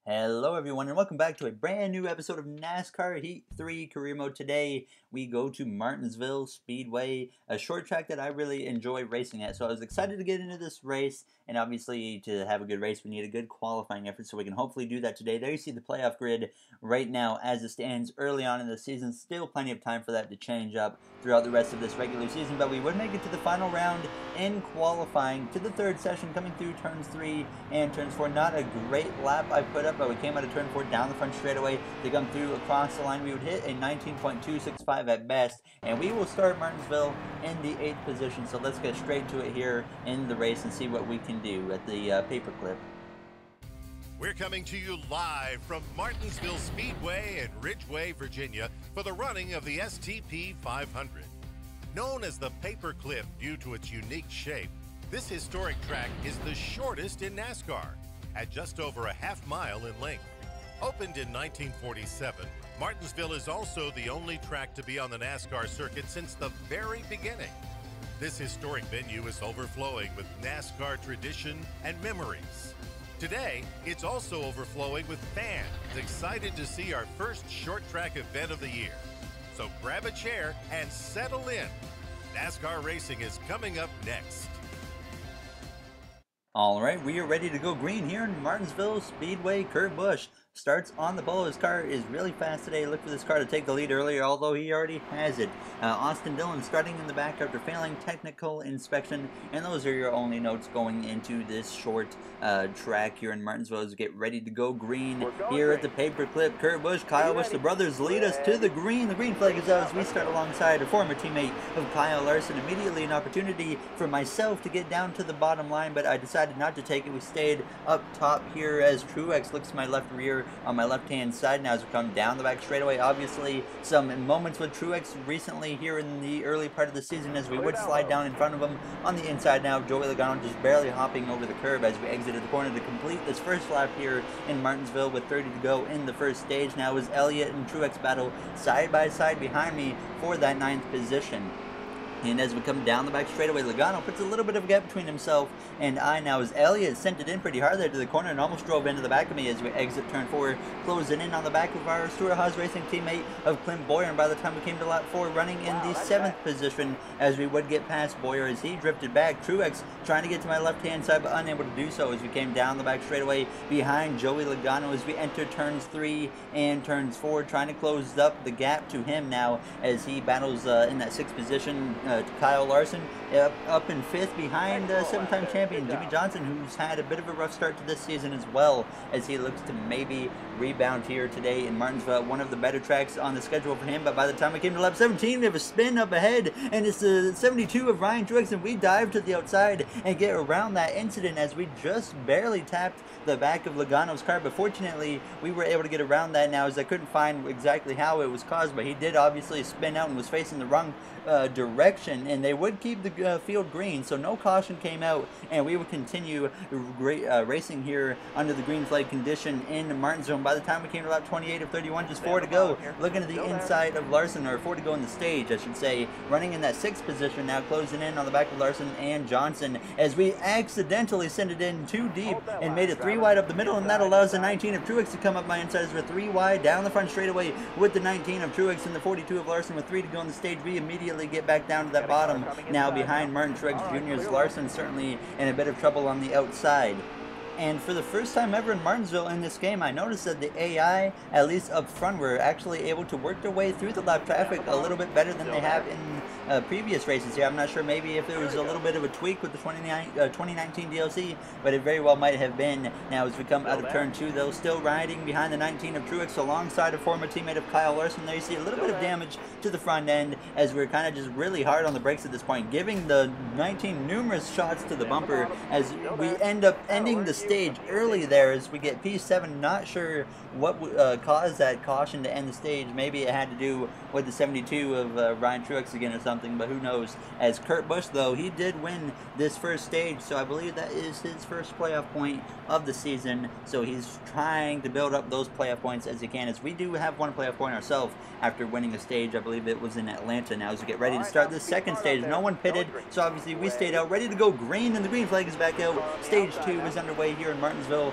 Hello everyone and welcome back to a brand new episode of NASCAR Heat 3 Career Mode. Today we go to Martinsville Speedway, a short track that I really enjoy racing at. So I was excited to get into this race, and obviously to have a good race we need a good qualifying effort, so we can hopefully do that today. There you see the playoff grid right now as it stands early on in the season. Still plenty of time for that to change up throughout the rest of this regular season, but we would make it to the final round in qualifying to the third session, coming through turns 3 and turns 4. Not a great lap I put up, but we came out of turn 4 down the front straightaway to come through across the line. We would hit a 19.265 at best, and we will start Martinsville in the 8th position. So let's get straight to it here in the race and see what we can do at the paperclip. We're coming to you live from Martinsville Speedway in Ridgeway, Virginia, for the running of the STP 500. Known as the Paperclip due to its unique shape, this historic track is the shortest in NASCAR, at just over a half-mile in length. Opened in 1947, Martinsville is also the only track to be on the NASCAR circuit since the very beginning. This historic venue is overflowing with NASCAR tradition and memories. Today, it's also overflowing with fans excited to see our first short track event of the year. So grab a chair and settle in. NASCAR racing is coming up next. Alright, we are ready to go green here in Martinsville Speedway. Kurt Busch starts on the pole. His car is really fast today. Look for this car to take the lead earlier, although he already has it. Austin Dillon starting in the back after failing technical inspection. And those are your only notes going into this short track here in Martinsville as we get ready to go green here at the paperclip. Kurt Busch, Kyle Busch, the brothers lead us to the green. The green flag is out as we start alongside a former teammate of Kyle Larson. Immediately an opportunity for myself to get down to the bottom line, but I decided not to take it. We stayed up top here as Truex looks to my left rear on my left hand side now as we come down the back straightaway. Obviously some moments with Truex recently here in the early part of the season as we would slide down in front of him on the inside now. Joey Logano just barely hopping over the curb as we exited the corner to complete this first lap here in Martinsville with 30 to go in the first stage. Now as Elliott and Truex battle side by side behind me for that 9th position. And as we come down the back straightaway, Logano puts a little bit of a gap between himself and I now as Elliott sent it in pretty hard there to the corner and almost drove into the back of me as we exit turn 4, closing in on the back of our Stewart Haas Racing teammate of Clint Boyer. And by the time we came to lap 4, running in the 7th position as we would get past Boyer as he drifted back. Truex trying to get to my left-hand side but unable to do so as we came down the back straightaway behind Joey Logano as we enter turns 3 and turns 4, trying to close up the gap to him now as he battles in that 6th position. Kyle Larson up in 5th behind 7-time champion Jimmy Johnson, who's had a bit of a rough start to this season as well as he looks to maybe rebound here today in Martinsville, one of the better tracks on the schedule for him. But by the time we came to lap 17, we have a spin up ahead and it's the 72 of Ryan Truex, and we dive to the outside and get around that incident as we just barely tapped the back of Logano's car. But fortunately we were able to get around that now as I couldn't find exactly how it was caused, but he did obviously spin out and was facing the wrong direction, and they would keep the field green, so no caution came out and we would continue racing here under the green flag condition in Martinsville. And by the time we came to lap 28 of 31, just 4 to go, looking at the inside of Larson, or 4 to go in the stage I should say, running in that 6th position now, closing in on the back of Larson and Johnson as we accidentally sent it in too deep and made it 3 wide up the middle, and that allows the 19 of Truex to come up my inside as we're 3 wide down the front straightaway with the 19 of Truex and the 42 of Larson with 3 to go on the stage. We immediately get back down to that bottom now behind Martin Truex Jr.'s Larson certainly in a bit of trouble on the outside. And for the first time ever in Martinsville in this game, I noticed that the AI, at least up front, were actually able to work their way through the lap traffic a little bit better than they have in previous races here. I'm not sure maybe if there was a little bit of a tweak with the 2019 DLC, but it very well might have been. Now as we come out of turn 2, though, still riding behind the 19 of Truex alongside a former teammate of Kyle Larson. There you see a little bit of damage to the front end as we're kind of just really hard on the brakes at this point, giving the 19 numerous shots to the bumper as we end up ending the stage early there as we get P7. Not sure what caused that caution to end the stage. Maybe it had to do with the 72 of Ryan Truex again or something, but who knows. As Kurt Busch, though, he did win this first stage, so I believe that is his first playoff point of the season. So he's trying to build up those playoff points as he can, as we do have one playoff point ourselves after winning a stage. I believe it was in Atlanta. Now as we get ready to start this second stage, no one pitted, so obviously we stayed out ready to go green, and the green flag is back out. Stage 2 is underway here in Martinsville.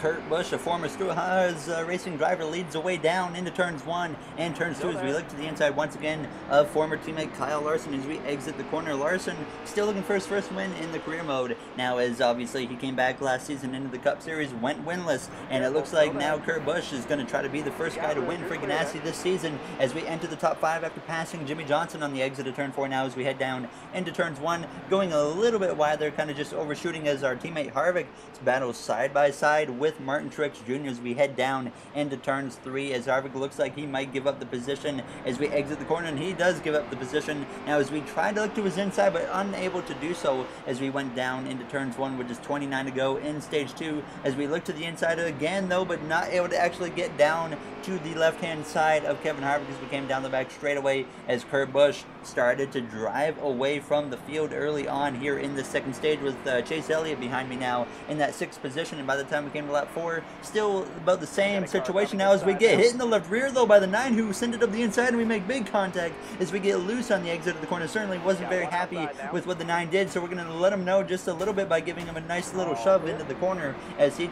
Kurt Busch, a former Haas racing driver, leads the way down into turns 1 and turns 2 as we look to the inside once again of former teammate Kyle Larson as we exit the corner. Larson still looking for his first win in the career mode now, as obviously he came back last season into the Cup Series, went winless, and it looks like now Kurt Busch is going to try to be the first guy to win for Ganassi this season as we enter the top 5 after passing Jimmy Johnson on the exit of turn 4 now as we head down into turns 1, going a little bit wide there, kind of just overshooting as our teammate Harvick battles side by side with Martin Truex Jr. as we head down into turns 3 as Harvick looks like he might give up the position as we exit the corner, and he does give up the position now as we try to look to his inside but unable to do so as we went down into turns 1 with just 29 to go in stage 2 as we look to the inside again though, but not able to actually get down to the left hand side of Kevin Harvick as we came down the back straightaway as Kurt Busch started to drive away from the field early on here in the second stage with Chase Elliott behind me now in that 6th position, and by the time we came to lap 4 still about the same situation now as we get hit in the left rear though by the 9 who sent it up the inside, and we make big contact as we get loose on the exit of the corner. Certainly wasn't very happy with what the 9 did, so we're going to let him know just a little bit by giving him a nice little shove into the corner as he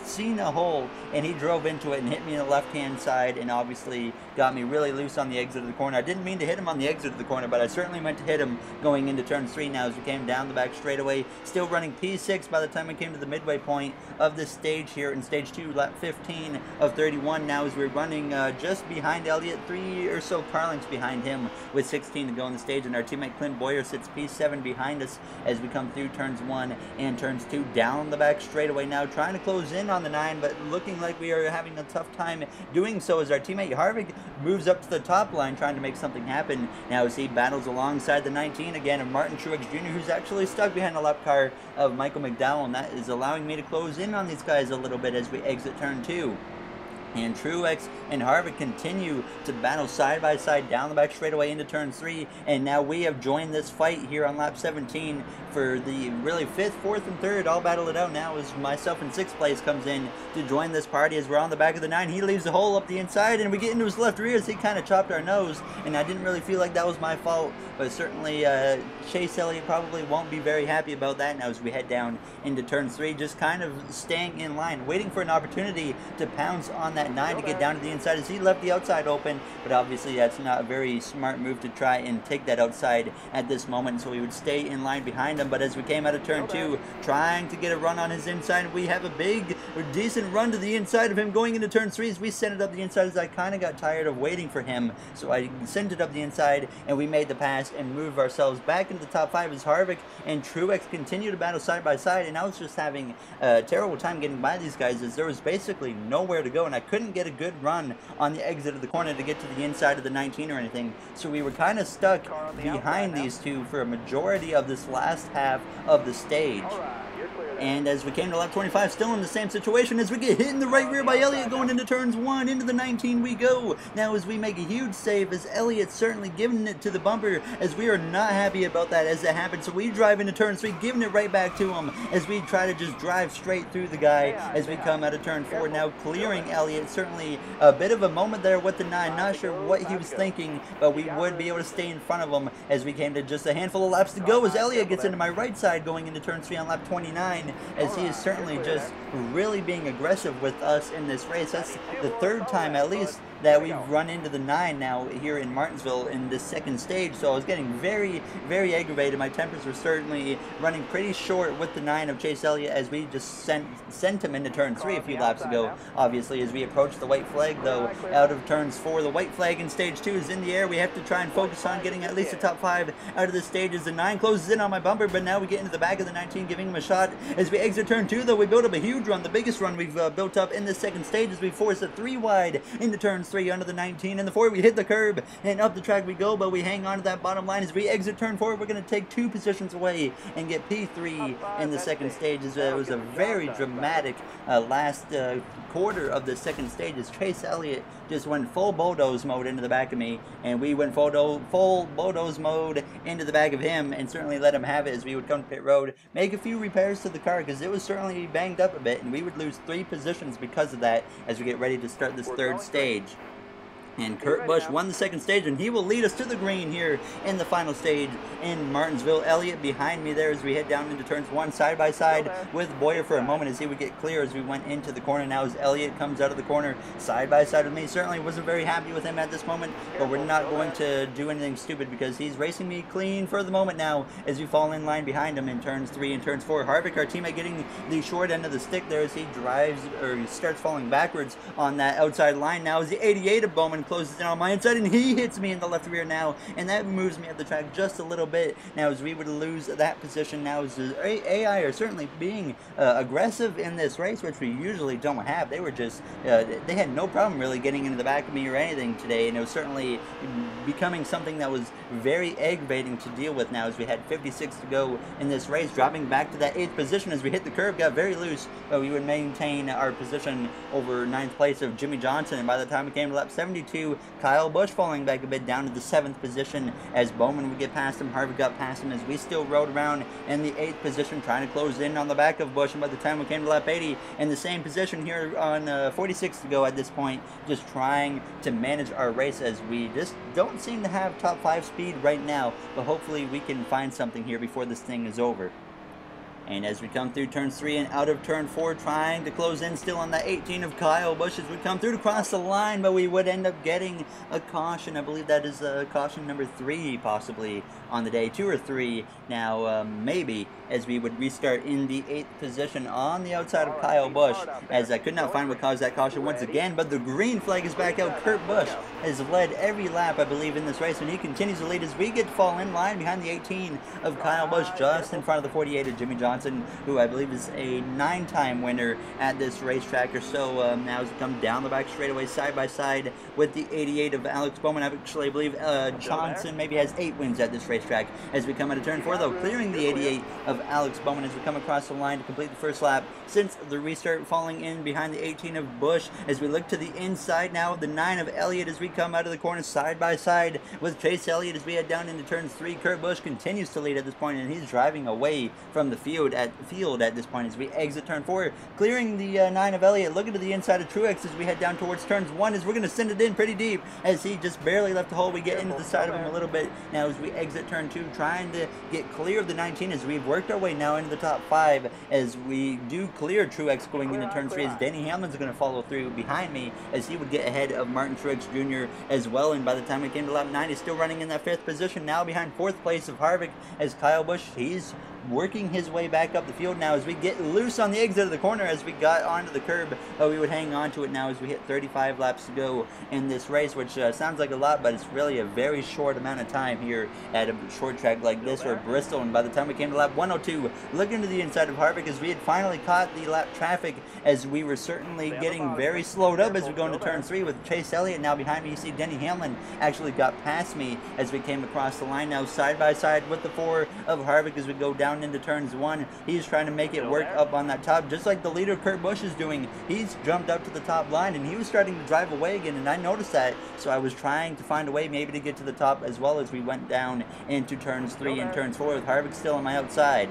seen a hole and he drove into it and hit me in the left hand side and obviously got me really loose on the exit of the corner. I didn't mean to hit him on the exit of the corner, but I certainly meant to hit him going into turn 3 now as we came down the back straightaway, still running P6 by the time we came to the midway point of this stage here in stage 2, lap 15 of 31 now as we're running just behind Elliott, 3 or so car lengths behind him with 16 to go in the stage, and our teammate Clint Boyer sits P7 behind us as we come through turns 1 and turns 2 down the back straightaway now, trying to close in on the 9 but looking like we are having a tough time doing so as our teammate Harvick moves up to the top line trying to make something happen now as he battles alongside the 19 again of Martin Truex Jr. who's actually stuck behind the lap car of Michael McDowell, and that is allowing me to close in on these guys a little bit as we exit turn 2. And Truex and Harvick continue to battle side by side down the back straightaway into turn 3, and now we have joined this fight here on lap 17 for the really 5th, 4th, and 3rd. I'll battle it out now as myself in 6th place comes in to join this party as we're on the back of the 9. He leaves a hole up the inside, and we get into his left rear as he kind of chopped our nose, and I didn't really feel like that was my fault, but certainly Chase Elliott probably won't be very happy about that now as we head down into turn 3, just kind of staying in line, waiting for an opportunity to pounce on that 9 to get down to the inside as he left the outside open, but obviously that's not a very smart move to try and take that outside at this moment, so we would stay in line behind him. But as we came out of turn 2 trying to get a run on his inside, we have a big decent run to the inside of him going into turn 3 as we sent it up the inside as I kind of got tired of waiting for him, so I sent it up the inside and we made the pass and move ourselves back into the top 5 as Harvick and Truex continue to battle side by side, and I was just having a terrible time getting by these guys as there was basically nowhere to go and I couldn't get a good run on the exit of the corner to get to the inside of the 19 or anything, so we were kind of stuck behind these two for a majority of this last half of the stage. And as we came to lap 25, still in the same situation as we get hit in the right rear by Elliott going into turns 1, into the 19 we go. Now as we make a huge save as Elliott certainly giving it to the bumper as we are not happy about that as it happened. So we drive into turn 3, giving it right back to him as we try to just drive straight through the guy as we come out of turn 4. Now clearing Elliott, certainly a bit of a moment there with the 9. Not sure what he was thinking, but we would be able to stay in front of him as we came to just a handful of laps to go as Elliott gets into my right side going into turn 3 on lap 29. As he is certainly just really being aggressive with us in this race. That's the 3rd time at least that we've run into the 9 now here in Martinsville in this second stage, so I was getting very, very aggravated. My tempers were certainly running pretty short with the 9 of Chase Elliott as we just sent him into turn 3 a few laps ago. Obviously, as we approach the white flag, though, out of turns 4, the white flag in stage 2 is in the air. We have to try and focus on getting at least a top 5 out of this stage as the 9 closes in on my bumper, but now we get into the back of the 19, giving him a shot. As we exit turn 2, though, we build up a huge run, the biggest run we've built up in this second stage as we force a 3 wide into turns 3 under the 19 and the 4. We hit the curb and up the track we go, but we hang on to that bottom line as we exit turn 4. We're going to take 2 positions away and get P3 in the second stage. As it was a very dramatic last quarter of the second stage as Chase Elliott just went full bulldoze mode into the back of me, and we went full bulldoze mode into the back of him and certainly let him have it as we would come to pit road, make a few repairs to the car because it was certainly banged up a bit, and we would lose 3 positions because of that as we get ready to start this 3rd stage. And Kurt Busch won the second stage, and he will lead us to the green here in the final stage in Martinsville. Elliott behind me there as we head down into turns 1 side by side with Boyer for a moment as he would get clear as we went into the corner. Now as Elliott comes out of the corner side by side with me. Certainly wasn't very happy with him at this moment, but we're not going to do anything stupid because he's racing me clean for the moment now as we fall in line behind him in turns 3 and turns 4. Harvick, our teammate, getting the short end of the stick there as he drives, or he starts falling backwards on that outside line. Now as the 88 of Bowman closes in on my inside, and he hits me in the left rear now, and that moves me up the track just a little bit. Now as we would lose that position, now as the AI are certainly being aggressive in this race, which we usually don't have. They were just, they had no problem really getting into the back of me or anything today, and it was certainly becoming something that was very aggravating to deal with now as we had 56 to go in this race, dropping back to that 8th position as we hit the curb, got very loose, but we would maintain our position over 9th place of Jimmy Johnson, and by the time we came to lap 72, Kyle Busch falling back a bit down to the 7th position as Bowman would get past him. Harvick got past him as we still rode around in the 8th position trying to close in on the back of Busch, and by the time we came to lap 80 in the same position here on 46 to go at this point, just trying to manage our race as we just don't seem to have top 5 speed right now, but hopefully we can find something here before this thing is over. And as we come through turns 3 and out of turn 4, trying to close in still on that 18 of Kyle Busch as we come through to cross the line, but we would end up getting a caution. I believe that is caution number 3 possibly on the day, 2 or 3 now, maybe, as we would restart in the 8th position on the outside of Kyle Busch, as I could not find what caused that caution once again, but the green flag is back out. Kurt Busch has led every lap, I believe, in this race, and he continues to lead as we get to fall in line behind the 18 of Kyle Busch, just in front of the 48 of Jimmy Johnson, who I believe is a 9-time winner at this racetrack or so. Now as we come down the back straightaway side by side with the 88 of Alex Bowman, I actually believe Johnson maybe has 8 wins at this racetrack. As we come out of turn 4 though, clearing the 88 of Alex Bowman as we come across the line to complete the first lap since the restart, falling in behind the 18 of Busch as we look to the inside now of the 9 of Elliott as we come out of the corner side by side with Chase Elliott as we head down into turns 3. Kurt Busch continues to lead at this point, and he's driving away from the field at this point as we exit turn 4, clearing the 9 of Elliott, looking to the inside of Truex as we head down towards turns 1 as we're going to send it in pretty deep as he just barely left the hole. We get into the side of him a little bit now as we exit turn 2, trying to get clear of the 19 as we've worked our way now into the top 5 as we do clear Truex going into turn 3 as Denny Hamlin's going to follow through behind me as he would get ahead of Martin Truex Jr. as well, and by the time we came to lap 9 he's still running in that 5th position now behind 4th place of Harvick as Kyle Busch, he's working his way back up the field now as we get loose on the exit of the corner as we got onto the curb. We would hang on to it now as we hit 35 laps to go in this race, which sounds like a lot, but it's really a very short amount of time here at a short track like this or Bristol. And by the time we came to lap 102, looking to the inside of Harvick as we had finally caught the lap traffic as we were certainly getting very slowed up as we go into turn 3 with Chase Elliott now behind me. You see Denny Hamlin actually got past me as we came across the line now side by side with the 4 of Harvick as we go down into turns 1. He's trying to make it work up on that top, just like the leader Kurt Busch is doing. He's jumped up to the top line and he was starting to drive away again, and I noticed that, so I was trying to find a way maybe to get to the top as well as we went down into turns 3 and turns 4 with Harvick still on my outside.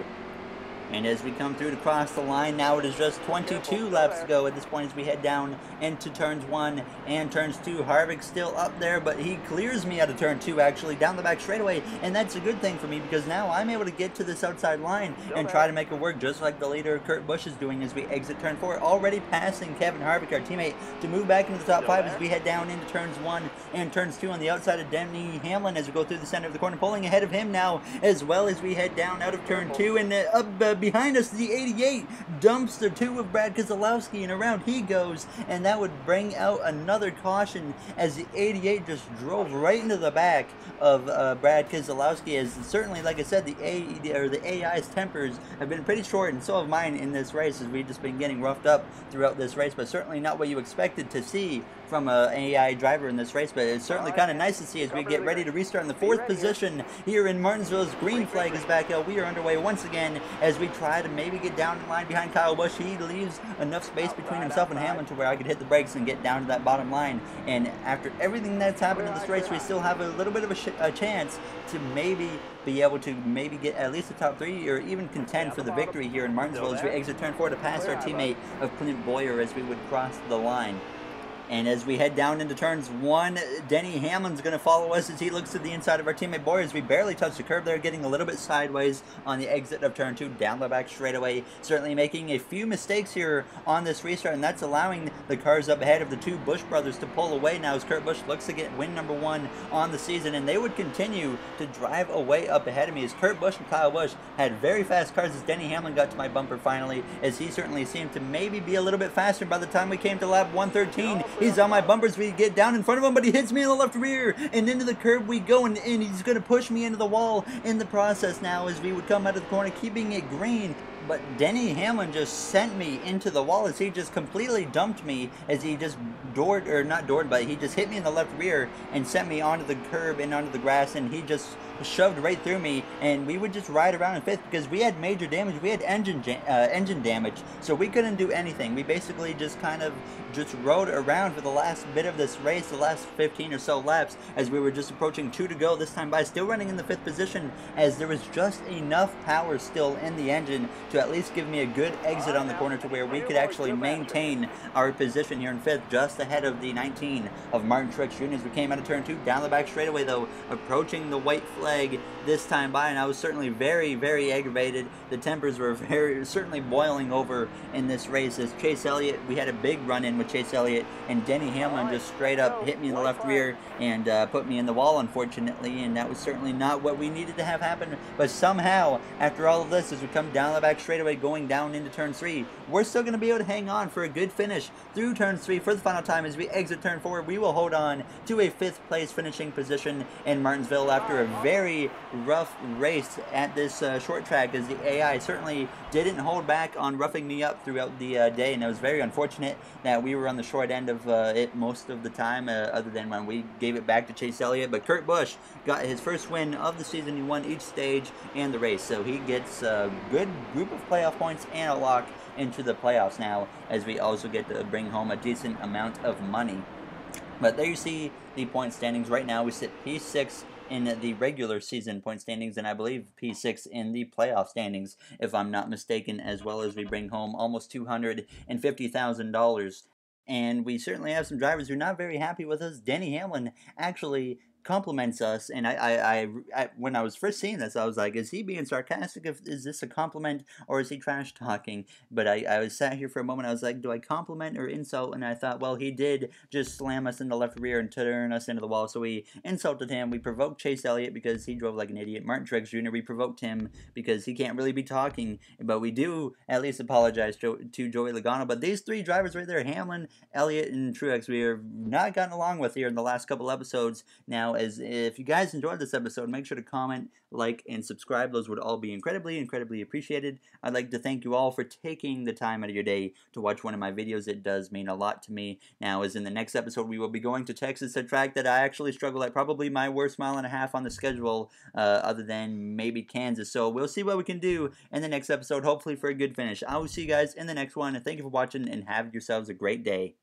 And as we come through to cross the line, now it is just 22 laps to go at this point as we head down into turns 1 and turns 2. Harvick still up there, but he clears me out of turn 2 actually down the back straightaway, and that's a good thing for me because now I'm able to get to this outside line and try to make it work just like the leader Kurt Busch is doing as we exit turn 4, already passing Kevin Harvick, our teammate, to move back into the top 5 as we head down into turns 1 and turns 2 on the outside of Denny Hamlin as we go through the center of the corner, pulling ahead of him now as well as we head down out of turn 2 and up behind us the 88 dumps the 2 of Brad Keselowski and around he goes, and that would bring out another caution as the 88 just drove right into the back of Brad Keselowski. As certainly, like I said, the AI's tempers have been pretty short, and so have mine in this race as we've just been getting roughed up throughout this race, but certainly not what you expected to see from an AI driver in this race. But it's certainly kind of nice to see as we get ready to restart in the 4th position here in Martinsville's green flag is back out. We are underway once again as we try to maybe get down in line behind Kyle Busch. He leaves enough space between himself and Hamlin to where I could hit the brakes and get down to that bottom line. And after everything that's happened in this race, we still have a little bit of a chance to maybe be able to maybe get at least the top 3 or even contend for the victory here in Martinsville as we exit turn 4 to pass our teammate of Clint Boyer as we would cross the line. And as we head down into turns 1, Denny Hamlin's going to follow us as he looks to the inside of our teammate Boyers. We barely touched the curb there, getting a little bit sideways on the exit of turn 2, down the back straightaway. Certainly making a few mistakes here on this restart, and that's allowing the cars up ahead of the two Busch brothers to pull away now as Kurt Busch looks to get win number 1 on the season, and they would continue to drive away up ahead of me as Kurt Busch and Kyle Busch had very fast cars as Denny Hamlin got to my bumper finally, as he certainly seemed to maybe be a little bit faster by the time we came to lap 113. He's on my bumpers. We get down in front of him, but he hits me in the left rear, and into the curb we go, and he's going to push me into the wall in the process now as we would come out of the corner, keeping it green. But Denny Hamlin just sent me into the wall as he just completely dumped me as he just he just hit me in the left rear and sent me onto the curb and onto the grass, and he just shoved right through me, and we would just ride around in 5th because we had major damage. We had engine damage, so we couldn't do anything. We basically just kind of just rode around for the last bit of this race, the last 15 or so laps, as we were just approaching 2 to go this time by, still running in the 5th position, as there was just enough power still in the engine to at least give me a good exit on the corner to where we could actually maintain our position here in 5th, just ahead of the 19 of Martin Truex Jr. as we came out of turn 2, down the back straightaway though, approaching the white flag this time by, and I was certainly very, very aggravated. The tempers were certainly boiling over in this race as Chase Elliott, we had a big run in with Chase Elliott, and Denny Hamlin just straight up hit me in the left rear and put me in the wall, unfortunately, and that was certainly not what we needed to have happen. But somehow, after all of this, as we come down the back straightaway going down into turn 3, we're still going to be able to hang on for a good finish through turn 3 for the final time. As we exit turn 4, we will hold on to a 5th place finishing position in Martinsville after a very rough race at this short track, as the AI certainly didn't hold back on roughing me up throughout the day, and it was very unfortunate that we were on the short end of it most of the time, other than when we gave it back to Chase Elliott. But Kurt Busch got his first win of the season. He won each stage and the race, so he gets a good group of playoff points and a lock into the playoffs now, as we also get to bring home a decent amount of money. But there you see the point standings. Right now we sit P6 in the regular season point standings, and I believe P6 in the playoff standings, if I'm not mistaken, as well as we bring home almost $250,000. And we certainly have some drivers who are not very happy with us. Denny Hamlin actually compliments us, and I when I was first seeing this, I was like, is he being sarcastic? Is this a compliment, or is he trash talking? But I was sat here for a moment, I was like, do I compliment or insult? And I thought, well, he did just slam us in the left rear and turn us into the wall, so we insulted him. We provoked Chase Elliott because he drove like an idiot. Martin Truex Jr., we provoked him because he can't really be talking, but we do at least apologize to Joey Logano. But these 3 drivers right there, Hamlin, Elliott, and Truex, we have not gotten along with here in the last couple episodes. Now, as if you guys enjoyed this episode, make sure to comment, like, and subscribe. Those would all be incredibly appreciated. I'd like to thank you all for taking the time out of your day to watch one of my videos. It does mean a lot to me. Now, as in the next episode, we will be going to Texas, a track that I actually struggle at, probably my worst mile and a half on the schedule, other than maybe Kansas. So we'll see what we can do in the next episode, hopefully for a good finish. I will see you guys in the next one, and thank you for watching, and have yourselves a great day.